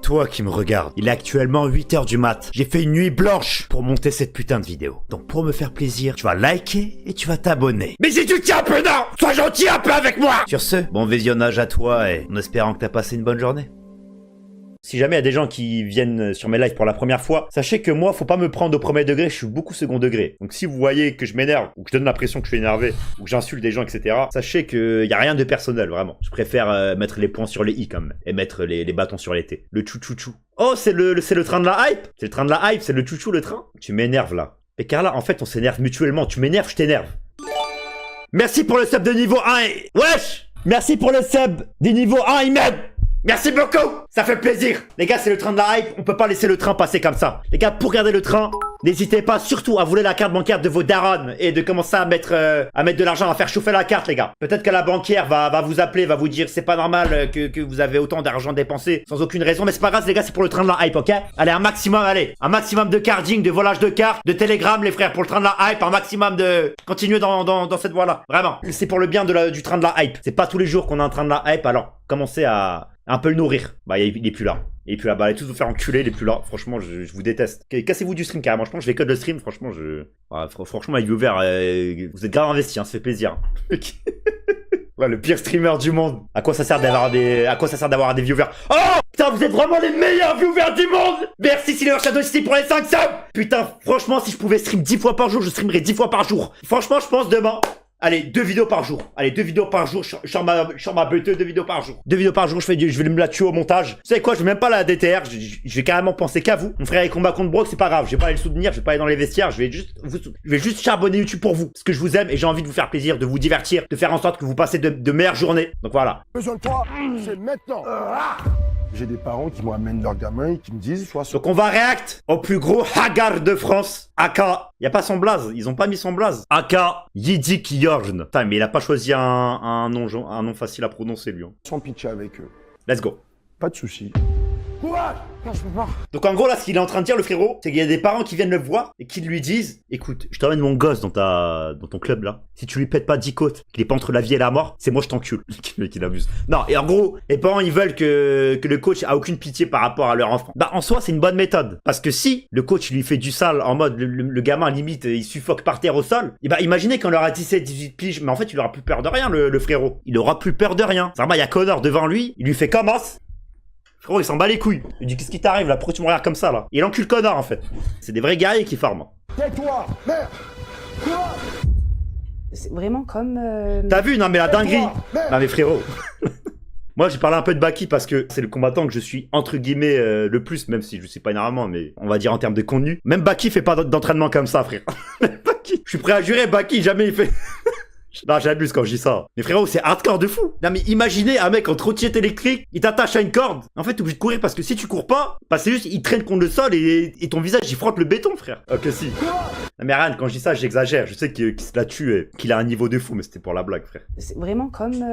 toi qui me regarde, il est actuellement 8h du mat. J'ai fait une nuit blanche pour monter cette putain de vidéo. Donc pour me faire plaisir, tu vas liker et tu vas t'abonner. Mais si tu tiens un peu, non, sois gentil un peu avec moi. Sur ce, bon visionnage à toi et en espérant que t'as passé une bonne journée. Si jamais il y a des gens qui viennent sur mes lives pour la première fois, sachez que moi, faut pas me prendre au premier degré, je suis beaucoup second degré. Donc si vous voyez que je m'énerve, ou que je donne l'impression que je suis énervé, ou que j'insulte des gens, etc., sachez qu'il y a rien de personnel, vraiment. Je préfère mettre les points sur les i quand même, et mettre les bâtons sur les t. Le chou-chou-chou. Oh, c'est le train de la hype. C'est le train de la hype, c'est le chou-chou le train. Tu m'énerves là. Et Carla, en fait, on s'énerve mutuellement. Tu m'énerves, je t'énerve. Merci pour le sub de niveau 1 et... Wesh! Merci pour le sub du niveau 1 Imed! Merci beaucoup, ça fait plaisir. Les gars, c'est le train de la hype, on peut pas laisser le train passer comme ça. Les gars, pour garder le train, n'hésitez pas surtout à voler la carte bancaire de vos darons et de commencer à mettre de l'argent, à faire chauffer la carte, les gars. Peut-être que la banquière va vous appeler, va vous dire c'est pas normal que vous avez autant d'argent dépensé sans aucune raison, mais c'est pas grave, les gars, c'est pour le train de la hype, ok? Allez, un maximum de carding, de volage de cartes, de télégramme, les frères, pour le train de la hype, un maximum de... Continuez dans cette voie-là, vraiment. C'est pour le bien du train de la hype. C'est pas tous les jours qu'on a un train de la hype, alors commencez à un peu le nourrir. Bah, il est plus là. Il est plus là. Bah, allez tous vous faire enculer, il est plus là. Franchement, je vous déteste. Cassez-vous du stream carrément. Je pense que je vais cut le stream. Franchement, franchement, les viewers, vous êtes grave investis, hein. Ça fait plaisir. Ouais, le pire streamer du monde. À quoi ça sert d'avoir des viewers? Oh! Putain, vous êtes vraiment les meilleurs viewers du monde! Merci Silver Shadow City pour les 5 subs! Putain, franchement, si je pouvais stream 10 fois par jour, je streamerais 10 fois par jour. Franchement, je pense demain... Allez, 2 vidéos par jour. Allez, 2 vidéos par jour. Je suis en ma bête, 2 vidéos par jour. 2 vidéos par jour, je vais me la tuer au montage. Vous savez quoi, je vais même pas la DTR. Je vais carrément penser qu'à vous. Mon frère, les combats contre Brock, c'est pas grave. Je vais pas aller le soutenir, je vais pas aller dans les vestiaires. Je vais juste charbonner YouTube pour vous. Parce que je vous aime et j'ai envie de vous faire plaisir, de vous divertir, de faire en sorte que vous passez de meilleures journées. Donc voilà. Besoin de toi, c'est maintenant. J'ai des parents qui m'amènent leurs gamins et qui me disent, sois sûr. Donc on va react au plus gros hagar de France. Aka. Y a pas son blaze. Ils ont pas mis son blaze. Aka Yidik Yorjn. Putain, mais il a pas choisi un nom facile à prononcer, lui. Hein. Sans pitcher avec eux. Let's go. Pas de soucis. Courage! Non, je peux pas. Donc en gros là, ce qu'il est en train de dire, le frérot, c'est qu'il y a des parents qui viennent le voir et qui lui disent: écoute, je t'emmène mon gosse dans ton club là. Si tu lui pètes pas 10 côtes, qu'il est pas entre la vie et la mort, c'est moi je t'encule. Le mec il abuse. Non, et en gros, les parents ils veulent que le coach a aucune pitié par rapport à leur enfant. Bah en soi c'est une bonne méthode. Parce que si le coach lui fait du sale en mode le gamin limite il suffoque par terre au sol, et bah imaginez qu'on leur a 17-18 piges, mais en fait il aura plus peur de rien le frérot. Il aura plus peur de rien. C'est vraiment, il y a Connor devant lui, il lui fait commence. Frérot, il s'en bat les couilles. Il dit, qu'est-ce qui t'arrive là? Pourquoi tu me regardes comme ça là? Et il encule Connor en fait. C'est des vrais guerriers qui forment. Tais-toi, merde! C'est vraiment comme... T'as vu? Non mais la dinguerie. Non mais frérot. Moi j'ai parlé un peu de Baki parce que c'est le combattant que je suis entre guillemets le plus, même si je sais pas énormément, mais on va dire en termes de contenu. Même Baki fait pas d'entraînement comme ça, frère. Baki. Je suis prêt à jurer, Baki jamais il fait... Non, j'abuse quand je dis ça. Mais frérot, c'est hardcore de fou. Non, mais imaginez un mec en trottinette électrique, il t'attache à une corde. En fait, t'es obligé de courir parce que si tu cours pas, bah c'est juste, il traîne contre le sol et ton visage, il frotte le béton, frère. Ok, si. Non, mais Ryan, quand je dis ça, j'exagère. Je sais qu'il se la tue et qu'il a un niveau de fou, mais c'était pour la blague, frère. C'est vraiment comme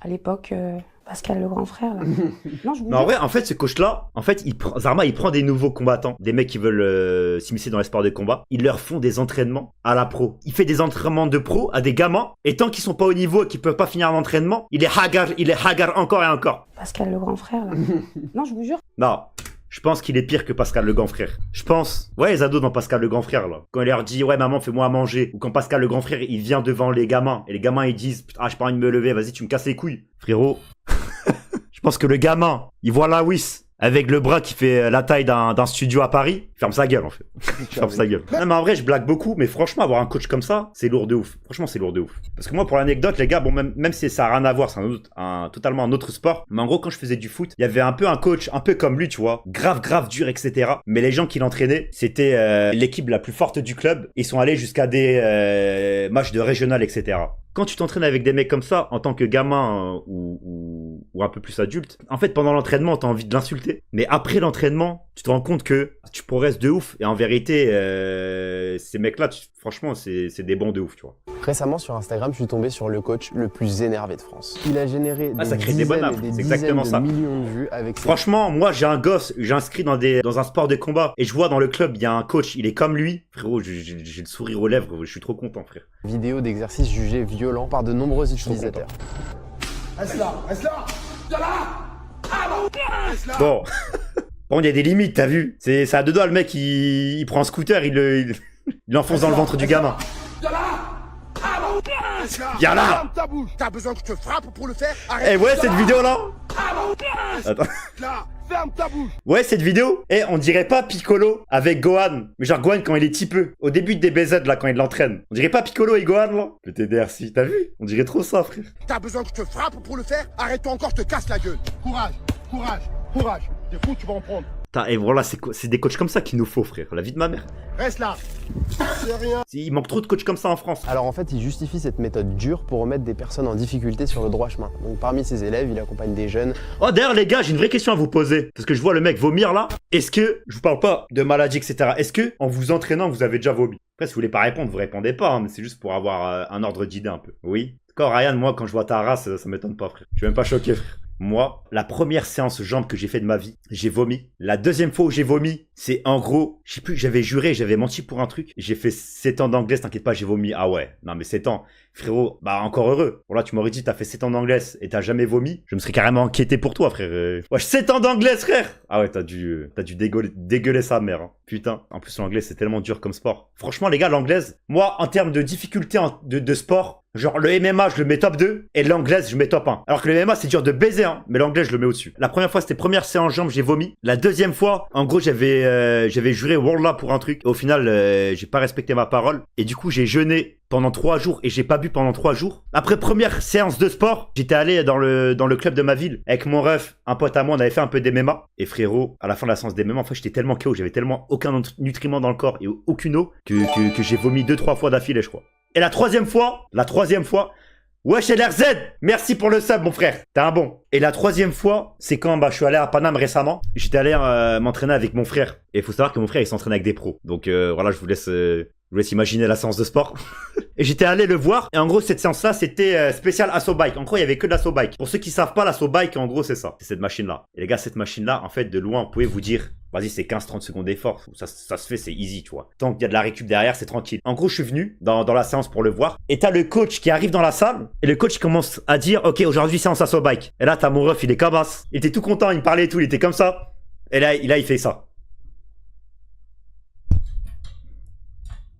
à l'époque... Pascal le grand frère là. Non, je vous en vrai, en fait, ce coach-là, en fait, Zarma, il prend des nouveaux combattants, des mecs qui veulent s'immiscer dans les sports de combat. Ils leur font des entraînements à la pro. Il fait des entraînements de pro à des gamins, et tant qu'ils sont pas au niveau et qu'ils peuvent pas finir l'entraînement, il est hagar encore et encore. Pascal le grand frère là. Non, je vous jure. Non. Je pense qu'il est pire que Pascal le grand frère. Je pense. Ouais, les ados dans Pascal le grand frère là. Quand il leur dit ouais maman fais-moi à manger. Ou quand Pascal le grand frère il vient devant les gamins. Et les gamins ils disent ah j'ai pas envie de me lever, vas-y tu me casses les couilles. Frérot. Je pense que le gamin, il voit la Wiss avec le bras qui fait la taille d'un studio à Paris. Ferme sa gueule en fait. Ferme sa gueule. Non mais en vrai je blague beaucoup, mais franchement avoir un coach comme ça, c'est lourd de ouf. Franchement c'est lourd de ouf. Parce que moi pour l'anecdote les gars, bon même si ça a rien à voir, c'est totalement un autre sport. Mais en gros quand je faisais du foot, il y avait un peu un coach, un peu comme lui tu vois, grave dur etc. Mais les gens qui l'entraînaient, c'était l'équipe la plus forte du club. Ils sont allés jusqu'à des matchs de régional etc. Quand tu t'entraînes avec des mecs comme ça, en tant que gamin ou un peu plus adulte, en fait, pendant l'entraînement, t'as envie de l'insulter. Mais après l'entraînement, tu te rends compte que tu progresses de ouf. Et en vérité, ces mecs-là, franchement, c'est des bons de ouf, tu vois. Récemment, sur Instagram, je suis tombé sur le coach le plus énervé de France. Il a généré ça crée des bonhommes, c'est exactement ça. Millions de vues avec ses... Franchement, moi, j'ai un gosse, j'ai inscrit dans un sport de combat. Et je vois dans le club, il y a un coach, il est comme lui. Frérot, j'ai le sourire aux lèvres, je suis trop content, frère. Vidéos d'exercices jugés violents par de nombreux utilisateurs. Reste là, viens là. Bon. Bon, il y a des limites, t'as vu? C'est à deux doigts, le mec, il prend un scooter, il l'enfonce dans le ventre du gamin. Viens là! Ferme ta bouche. T'as besoin que je te frappe pour le faire? Eh ouais, cette vidéo là. Attends. Là, ferme ta bouche. Ouais, cette vidéo, on dirait pas Piccolo avec Gohan. Mais genre Gohan quand il est tipeux. Au début de DBZ là, quand il l'entraîne. On dirait pas Piccolo et Gohan là. Le TDRC, t'as vu? On dirait trop ça, frère. T'as besoin que je te frappe pour le faire? Arrête-toi encore, je te casse la gueule. Courage, courage, courage. T'es fou, tu vas en prendre. Et voilà, c'est des coachs comme ça qu'il nous faut, frère. La vie de ma mère. Reste là. C'est rien. Il manque trop de coachs comme ça en France. Alors en fait, il justifie cette méthode dure pour remettre des personnes en difficulté sur le droit chemin. Donc parmi ses élèves, il accompagne des jeunes. Oh, d'ailleurs, les gars, j'ai une vraie question à vous poser. Parce que je vois le mec vomir là. Est-ce que, je vous parle pas de maladie, etc. Est-ce que, en vous entraînant, vous avez déjà vomi? Après, si vous voulez pas répondre, vous répondez pas. Hein, mais c'est juste pour avoir un ordre d'idée un peu. Oui. D'accord, Ryan, moi, quand je vois ta race, ça m'étonne pas, frère. Je suis même pas choqué, frère. Moi, la première séance jambes que j'ai fait de ma vie, j'ai vomi. La deuxième fois où j'ai vomi, c'est en gros, je sais plus, j'avais juré, j'avais menti pour un truc. J'ai fait 7 ans d'anglais, t'inquiète pas, j'ai vomi. Ah ouais, non mais 7 ans, frérot, bah encore heureux. Bon là, tu m'aurais dit, t'as fait 7 ans d'anglais et t'as jamais vomi. Je me serais carrément inquiété pour toi, frère. Ouais, 7 ans d'anglais, frère. Ah ouais, t'as dû dégueuler sa mère, hein. Putain. En plus, l'anglais, c'est tellement dur comme sport. Franchement, les gars, l'anglaise, moi, en termes de difficulté de sport, genre le MMA, je le mets top 2 et l'anglaise, je mets top 1. Alors que le MMA, c'est dur de baiser, hein, mais l'anglais, je le mets au-dessus. La première fois, c'était première séance jambes, j'ai vomi. La deuxième fois, en gros, j'avais juré Wallah pour un truc. Et au final, j'ai pas respecté ma parole. Et du coup, j'ai jeûné pendant 3 jours et j'ai pas bu pendant 3 jours. Après première séance de sport, j'étais allé dans le club de ma ville avec mon ref, un pote à moi, on avait fait un peu d'MMA. Et frérot, à la fin de la séance d'MMA, en fait, j'étais tellement KO, j'avais tellement aucun nutriment dans le corps et aucune eau que j'ai vomi 2-3 fois d'affilée, je crois. Et la troisième fois, wesh LRZ, merci pour le sub mon frère, t'es un bon. Et la troisième fois, c'est quand je suis allé à Paname récemment. J'étais allé m'entraîner avec mon frère. Et il faut savoir que mon frère il s'entraîne avec des pros. Donc voilà, je vous laisse imaginer la séance de sport. Et j'étais allé le voir. Et en gros, cette séance-là, c'était spécial Asso Bike. En gros, il y avait que de l'Asso Bike. Pour ceux qui savent pas, l'Asso Bike, en gros, c'est ça. C'est cette machine-là. Et les gars, cette machine-là, en fait, de loin, vous pouvez vous dire, vas-y, c'est 15-30 secondes d'effort. Ça se fait, c'est easy, tu vois. Tant qu'il y a de la récup derrière, c'est tranquille. En gros, je suis venu dans la séance pour le voir. Et t'as le coach qui arrive dans la salle. Et le coach commence à dire, ok, aujourd'hui, séance Asso Bike. Et là, t'as mon ref, il est cabasse. Il était tout content, il me parlait et tout, il était comme ça. Et là, il fait ça.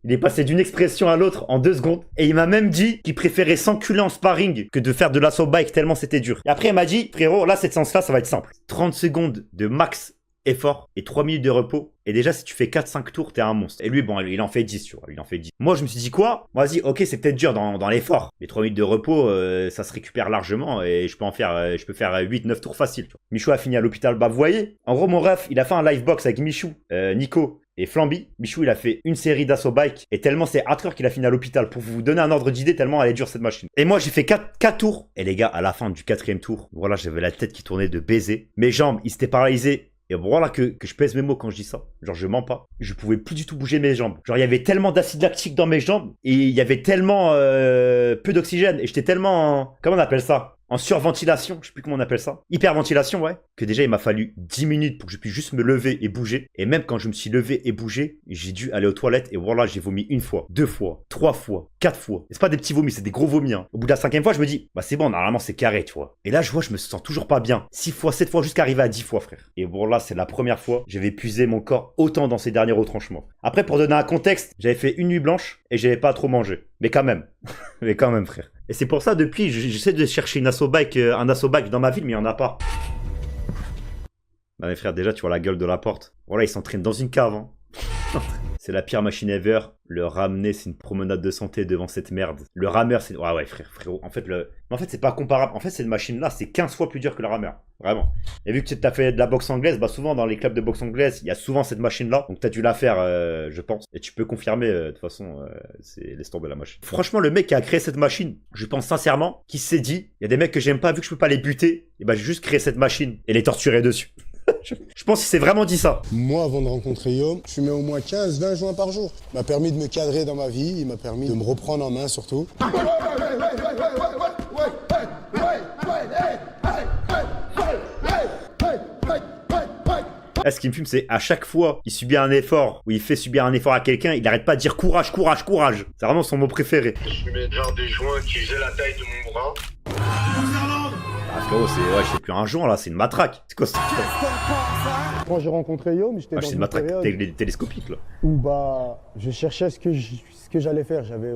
Il est passé d'une expression à l'autre en 2 secondes. Et il m'a même dit qu'il préférait s'enculer en sparring que de faire de l'assaut bike tellement c'était dur. Et après, il m'a dit, frérot, là, cette séance-là, ça va être simple. 30 secondes de max effort et 3 minutes de repos. Et déjà, si tu fais 4-5 tours, t'es un monstre. Et lui, bon, il en fait 10, tu vois. Il en fait 10. Moi, je me suis dit quoi? Vas-y, ok, c'est peut-être dur dans l'effort. Mais 3 minutes de repos, ça se récupère largement. Et je peux faire 8-9 tours faciles, tu vois. Michou a fini à l'hôpital. Bah, vous voyez, en gros, mon ref, il a fait un live box avec Michou, Nico et Flamby. Michou, il a fait une série d'assaut bike. Et tellement c'est hardcore qu'il a fini à l'hôpital. Pour vous donner un ordre d'idée, tellement elle est dure cette machine. Et moi, j'ai fait 4 tours. Et les gars, à la fin du 4e tour, voilà, j'avais la tête qui tournait de baiser. Mes jambes, ils s'étaient paralysés. Et bon, voilà que je pèse mes mots quand je dis ça. Genre, je mens pas. Je pouvais plus du tout bouger mes jambes. Genre, il y avait tellement d'acide lactique dans mes jambes. Et il y avait tellement peu d'oxygène. Et j'étais tellement comment on appelle ça? En surventilation, je sais plus comment on appelle ça. Hyperventilation, ouais. Que déjà, il m'a fallu 10 minutes pour que je puisse juste me lever et bouger. Et même quand je me suis levé et bougé, j'ai dû aller aux toilettes. Et voilà, j'ai vomi 1 fois, 2 fois, 3 fois, 4 fois. Et c'est pas des petits vomis, c'est des gros vomis, hein. Au bout de la 5e fois, je me dis, bah c'est bon, normalement c'est carré, tu vois. Et là, je vois, je me sens toujours pas bien. 6 fois, 7 fois, jusqu'à arriver à 10 fois, frère. Et bon, là, c'est la première fois, j'avais épuisé mon corps autant dans ces derniers retranchements. Après, pour donner un contexte, j'avais fait une nuit blanche et j'avais pas trop mangé. Mais quand même. Mais quand même, frère. Et c'est pour ça, depuis, j'essaie de chercher un assaut bike dans ma ville, mais il n'y en a pas. Bah, mes frères, déjà, tu vois la gueule de la porte. Voilà, il s'entraîne dans une cave, hein. C'est la pire machine ever. Le ramener, c'est une promenade de santé devant cette merde. Le rameur, c'est... Ouais, frérot. En fait, c'est pas comparable. En fait, cette machine-là, c'est 15 fois plus dur que le rameur. Vraiment. Et vu que tu as fait de la boxe anglaise, bah souvent, dans les clubs de boxe anglaise, il y a souvent cette machine-là. Donc, tu as dû la faire, je pense. Et tu peux confirmer, de toute façon, laisse tomber la machine. Franchement, le mec qui a créé cette machine, je pense sincèrement, qu'il s'est dit, il y a des mecs que j'aime pas, vu que je peux pas les buter, et bah, j'ai juste créé cette machine et les torturer dessus. Je pense qu'il s'est vraiment dit ça. Moi, avant de rencontrer Yo, je fumais au moins 15-20 joints par jour. Il m'a permis de me cadrer dans ma vie, il m'a permis de me reprendre en main surtout. Là, ce qui me fume, c'est à chaque fois il subit un effort, ou il fait subir un effort à quelqu'un, il arrête pas de dire courage, courage, courage. C'est vraiment son mot préféré. Je fumais genre des joints qui faisaient la taille de mon bras. Ah frérot, c'est plus un joint là, c'est une matraque. C'est quoi ça? Quand j'ai rencontré Yom, j'étais Ah, dans c'est une une matraque période télescopique là. où bah, je cherchais ce que j'allais faire. J'avais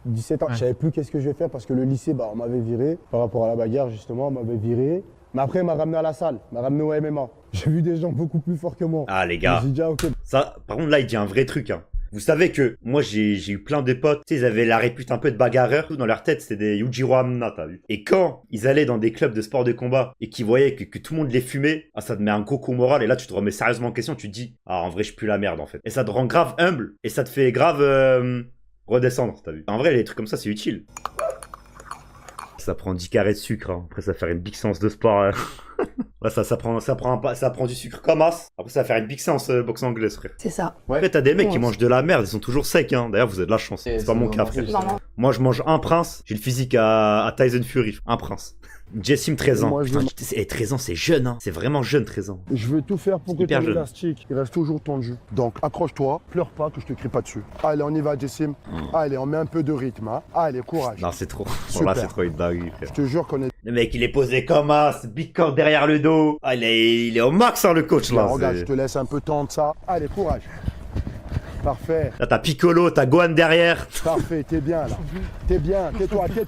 17 ans. Je savais plus qu'est-ce que je vais faire parce que le lycée, bah, on m'avait viré. Par rapport à la bagarre, justement, on m'avait viré. Mais après, il m'a ramené à la salle, il m'a ramené au MMA. J'ai vu des gens beaucoup plus forts que moi. Ah les gars, J'ai dit, ah, ok. ça, par contre là il dit un vrai truc hein. Vous savez que moi j'ai eu plein de potes, tu sais, ils avaient la répute un peu de bagarreurs, tout dans leur tête c'était des Yujiro Hamna, t'as vu. Et quand ils allaient dans des clubs de sport de combat et qu'ils voyaient que tout le monde les fumait, ah, ça te met un gros coup au moral et là tu te remets sérieusement en question, tu te dis, ah en vrai je pue la merde en fait. Et ça te rend grave humble et ça te fait grave redescendre, t'as vu. En vrai les trucs comme ça c'est utile. Ça prend 10 carrés de sucre, hein. Après ça va faire une big séance de sport. Là, ça prend du sucre comme as. Après, ça va faire une big séance boxe anglaise, frère. C'est ça. Après, t'as des mecs qui Ouais. mangent de la merde, ils sont toujours secs, hein. D'ailleurs, vous avez de la chance. Et C'est pas mon cas, frère. Non, non. Moi, je mange un prince, j'ai le physique à Tyson Fury. Un prince. Jessim, 13 ans. Moi, je- Putain, 13 ans, c'est jeune, hein. C'est vraiment jeune, 13 ans. Je veux tout faire pour que Hyper ton jeune. élastique il reste toujours tendu. Donc accroche-toi, pleure pas que je te crie pas dessus. Allez, on y va, Jessim. Allez, on met un peu de rythme. Hein. Allez, courage. Non, c'est trop. Super. Là, c'est trop une dinguerie, frère. Je te jure qu'on est. Le mec, il est posé comme as, big corps derrière le dos. Ah, il est au max, hein, le coach, là. Regarde, c'est- je te laisse un peu tendre ça. Allez, courage. Parfait, Là, t'as Piccolo, t'as Gohan derrière. parfait, t'es bien là. T'es bien, tais-toi, t'es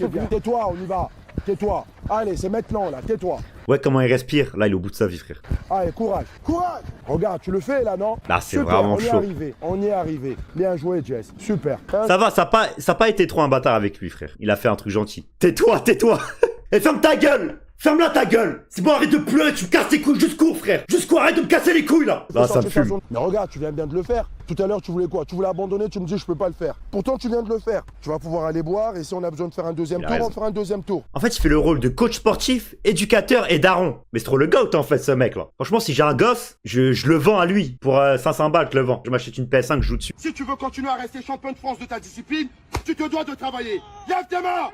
bien. Tais-toi, on y va. Tais-toi. Allez, c'est maintenant là, tais-toi. Ouais, comment il respire. Là, il est au bout de sa vie, frère. Allez, courage. Courage. Regarde, tu le fais là, non? Là, c'est Super, vraiment on y est chaud. arrivé, on y est arrivé. Bien joué, Jess. Super. Ça va, ça a pas été trop un bâtard avec lui, frère. Il a fait un truc gentil. Tais-toi, tais-toi. Et ferme ta gueule. Ferme-la ta gueule. C'est bon, arrête de pleurer, tu me casses les couilles. Juste cours, frère. Juste cours, arrête de me casser les couilles, là. Là, ça me Changer ta fume. zone. Mais regarde, tu viens bien de le faire. Tout à l'heure, tu voulais quoi? Tu voulais abandonner, tu me dis je peux pas le faire. Pourtant, tu viens de le faire. Tu vas pouvoir aller boire et si on a besoin de faire un deuxième Il a tour, raison. on fera un deuxième tour. En fait, il fait le rôle de coach sportif, éducateur et daron. Mais c'est trop le goat, en fait, ce mec, là. Franchement, si j'ai un gosse, je le vends à lui. Pour 500 balles, je le vends. Je m'achète une PS5, je joue dessus. Si tu veux continuer à rester champion de France de ta discipline, tu te dois de travailler. Lève tes mains!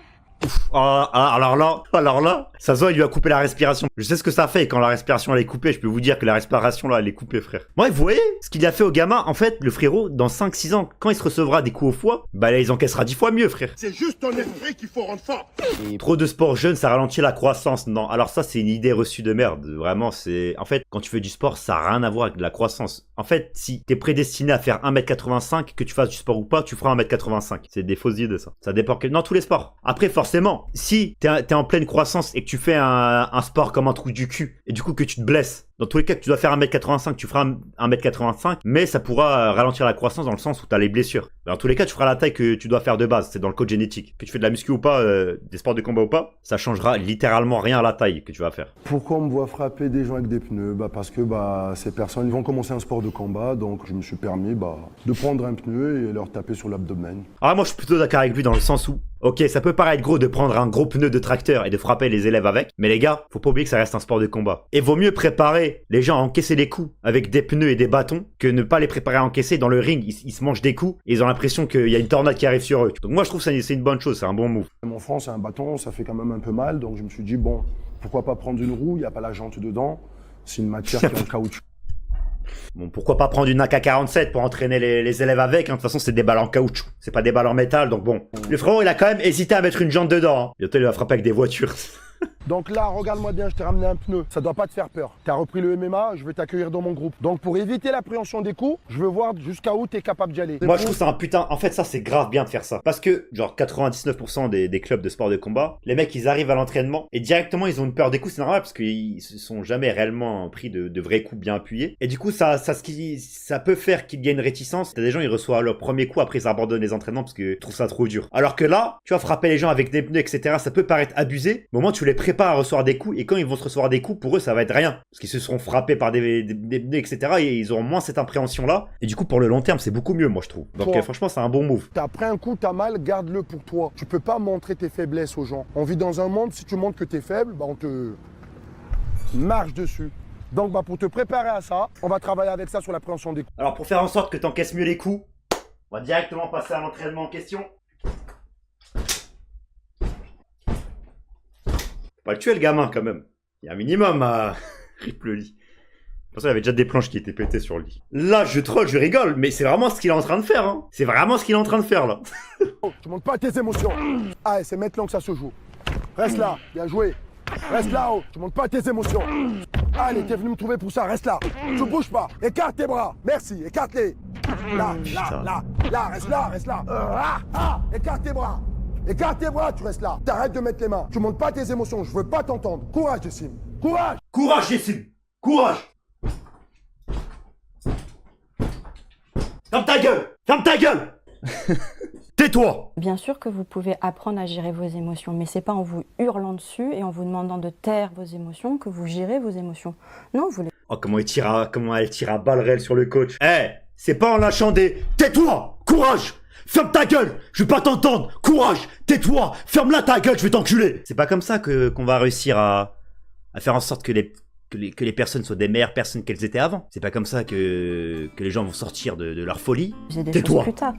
Alors là, ça se voit, il lui a coupé la respiration. Je sais ce que ça fait, et quand la respiration elle est coupée, je peux vous dire que la respiration là, elle est coupée, frère. Ouais, vous voyez ce qu'il a fait au gamin? En fait, le frérot, dans 5-6 ans, quand il se recevra des coups au foie, bah là, il encaissera 10 fois mieux, frère. C'est juste ton esprit qu'il faut rendre fort. Trop de sport jeune, ça ralentit la croissance. Non, alors ça, c'est une idée reçue de merde. Vraiment, c'est... En fait, quand tu fais du sport, ça n'a rien à voir avec de la croissance. En fait, si t'es prédestiné à faire 1m85, que tu fasses du sport ou pas, tu feras 1m85. C'est des fausses idées, ça. Ça dépend dans tous les sports. Après, forcément, si t'es en pleine croissance et que tu fais un sport comme un trou du cul, et du coup que tu te blesses, dans tous les cas que tu dois faire 1m85, tu feras 1m85, mais ça pourra ralentir la croissance dans le sens où tu as les blessures. Dans tous les cas, tu feras la taille que tu dois faire de base, c'est dans le code génétique. Que tu fais de la muscu ou pas, des sports de combat ou pas, ça changera littéralement rien à la taille que tu vas faire. Pourquoi on me voit frapper des gens avec des pneus? Parce que ces personnes ils vont commencer un sport de combat, donc je me suis permis de prendre un pneu et leur taper sur l'abdomen. Ah, moi je suis plutôt d'accord avec lui dans le sens où, ok, ça peut paraître gros de prendre un gros pneu de tracteur et de frapper les élèves avec, mais les gars, faut pas oublier que ça reste un sport de combat. Et vaut mieux préparer les gens à encaisser les coups avec des pneus et des bâtons que ne pas les préparer à encaisser dans le ring. Ils se mangent des coups et ils ont l'impression qu'il y a une tornade qui arrive sur eux. Donc moi je trouve que c'est une bonne chose, c'est un bon move. Mon front, c'est un bâton, ça fait quand même un peu mal, donc je me suis dit, bon, pourquoi pas prendre une roue, il n'y a pas la jante dedans, c'est une matière qui est en caoutchouc. Bon, pourquoi pas prendre une AK-47 pour entraîner les élèves avec, hein. De toute façon c'est des balles en caoutchouc, c'est pas des balles en métal, donc bon. Le frérot il a quand même hésité à mettre une jante dedans, hein. Bientôt il va frapper avec des voitures. Donc là, regarde-moi bien, je t'ai ramené un pneu. Ça doit pas te faire peur. T'as repris le MMA, je vais t'accueillir dans mon groupe. Donc pour éviter l'appréhension des coups, je veux voir jusqu'à où t'es capable d'y aller. Moi je trouve ça un putain... En fait ça c'est grave bien de faire ça. Parce que genre 99% des clubs de sport de combat, les mecs ils arrivent à l'entraînement et directement ils ont une peur des coups, c'est normal parce qu'ils se sont jamais réellement pris de vrais coups bien appuyés. Et du coup ça peut faire qu'il y ait une réticence. T'as des gens ils reçoivent leur premier coup, après ils abandonnent les entraînements parce qu'ils trouvent ça trop dur. Alors que là, tu vas frapper les gens avec des pneus etc. Ça peut paraître abusé, mais au moins tu les prépares à recevoir des coups et quand ils vont se recevoir des coups, pour eux ça va être rien. Parce qu'ils se seront frappés par des pneus etc. Et ils auront moins cette appréhension là. Et du coup pour le long terme c'est beaucoup mieux moi je trouve. Donc Toi. franchement c'est un bon move. T'as pris un coup, t'as mal, garde-le pour toi. Tu peux pas montrer tes faiblesses aux gens. On vit dans un monde, si tu montres que t'es faible, on te marche dessus. Donc pour te préparer à ça, on va travailler avec ça sur l'appréhension des coups. Alors pour faire en sorte que t'encaisses mieux les coups, on va directement passer à l'entraînement en question. Faut pas le tuer le gamin quand même. Il y a un minimum à rip le lit. De toute façon, il y avait déjà des planches qui étaient pétées sur le lit. Là, je troll, je rigole, mais c'est vraiment ce qu'il est en train de faire. Hein. C'est vraiment ce qu'il est en train de faire là. Oh, tu montres pas tes émotions. Ah, c'est maintenant que ça se joue. Reste là, bien joué. Reste là-haut, tu montes pas tes émotions. Allez, t'es venu me trouver pour ça, reste là. Tu bouges pas, écarte tes bras. Merci, écarte-les. Là, reste là. Écarte tes bras. Écarte tes bras, tu restes là. T'arrêtes de mettre les mains. Tu montes pas tes émotions, je veux pas t'entendre. Courage, Jessim. Courage. Courage, Jessim. Courage. Ferme ta gueule. Ferme ta gueule. Tais-toi. Bien sûr que vous pouvez apprendre à gérer vos émotions, mais c'est pas en vous hurlant dessus et en vous demandant de taire vos émotions que vous gérez vos émotions. Non, vous les... Oh, comment elle tire à balles réelles sur le coach. Eh, c'est pas en lâchant des... Tais-toi. Courage. Ferme ta gueule. Je veux pas t'entendre. Courage. Tais-toi. Ferme-la ta gueule, je vais t'enculer. C'est pas comme ça qu'on va réussir à faire en sorte que les personnes soient des meilleures personnes qu'elles étaient avant. C'est pas comme ça que les gens vont sortir de leur folie. J'ai des Tais-toi. choses plus tard.